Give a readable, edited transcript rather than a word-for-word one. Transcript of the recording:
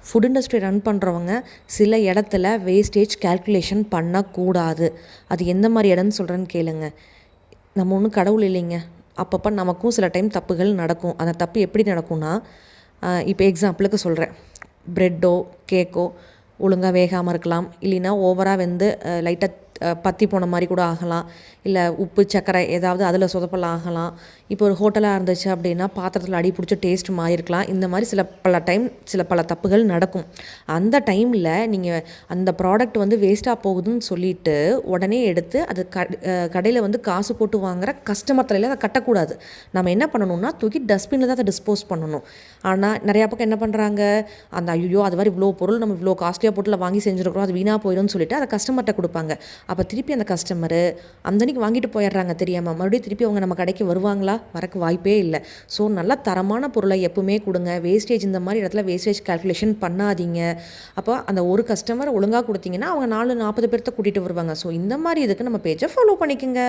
Food industry run பண்ணுறவங்க சில இடத்துல வேஸ்டேஜ் கால்குலேஷன் பண்ணக்கூடாது. அது எந்த மாதிரி இடம்னு சொல்கிறேன்னு கேளுங்க. நம்ம ஒன்றும் கடவுள் இல்லைங்க. அப்பப்போ நமக்கும் சில டைம் தப்புகள் நடக்கும். அந்த தப்பு எப்படி நடக்கும்னா, இப்போ எக்ஸாம்பிளுக்கு சொல்கிறேன். ப்ரெட்டோ கேக்கோ ஒழுங்காக வேகாமல் இருக்கலாம். இல்லைன்னா ஓவராக வெந்து லைட்டாக பற்றி போன மாதிரி கூட ஆகலாம். இல்லை உப்பு சர்க்கரை ஏதாவது அதில் சொதப்பல் ஆகலாம். இப்போ ஒரு ஹோட்டலாக இருந்துச்சு அப்படின்னா பாத்திரத்தில் அடி பிடிச்ச டேஸ்ட் மாறிருக்கலாம். இந்த மாதிரி பல தப்புகள் நடக்கும். அந்த டைமில் நீங்கள் அந்த ப்ராடக்ட் வந்து வேஸ்ட்டாக போகுதுன்னு சொல்லிட்டு உடனே எடுத்து அது கடையில் வந்து காசு போட்டு வாங்குகிற கஸ்டமர் தலையில் அதை கட்டக்கூடாது. நம்ம என்ன பண்ணணும்னா தூக்கி டஸ்ட்பினில் தான் அதை டிஸ்போஸ் பண்ணணும். ஆனால் நிறையா பக்கம் என்ன பண்ணுறாங்க, அந்த ஐயோ அது மாதிரி இவ்வளோ பொருள் நம்ம இவ்வளோ காஸ்ட்லியாக போட்டில் வாங்கி செஞ்சுருக்கிறோம், அது வீணாக போயிடும்னு சொல்லிட்டு அதை கஸ்டமர்கிட்ட கொடுப்பாங்க. அப்போ திருப்பி அந்த கஸ்டமரு அந்தன்னைக்கு வாங்கிட்டு போயிடுறாங்க தெரியாமல். மறுபடியும் திருப்பி அவங்க நம்ம கடைக்கு வருவாங்களா? வரக்கு வாய்ப்பே இல்லை. ஸோ நல்லா தரமான பொருளை எப்பவுமே கொடுங்க. வேஸ்டேஜ் இந்த மாதிரி இடத்துல வேஸ்டேஜ் கால்குலேஷன் பண்ணாதீங்க. அப்போ அந்த ஒரு கஸ்டமர் ஒழுங்காக கொடுத்தீங்கன்னா அவங்க 40 பேர்த்த கூட்டிகிட்டு வருவாங்க. ஸோ இந்த மாதிரி இதுக்கு நம்ம பேஜை ஃபாலோ பண்ணிக்கோங்க.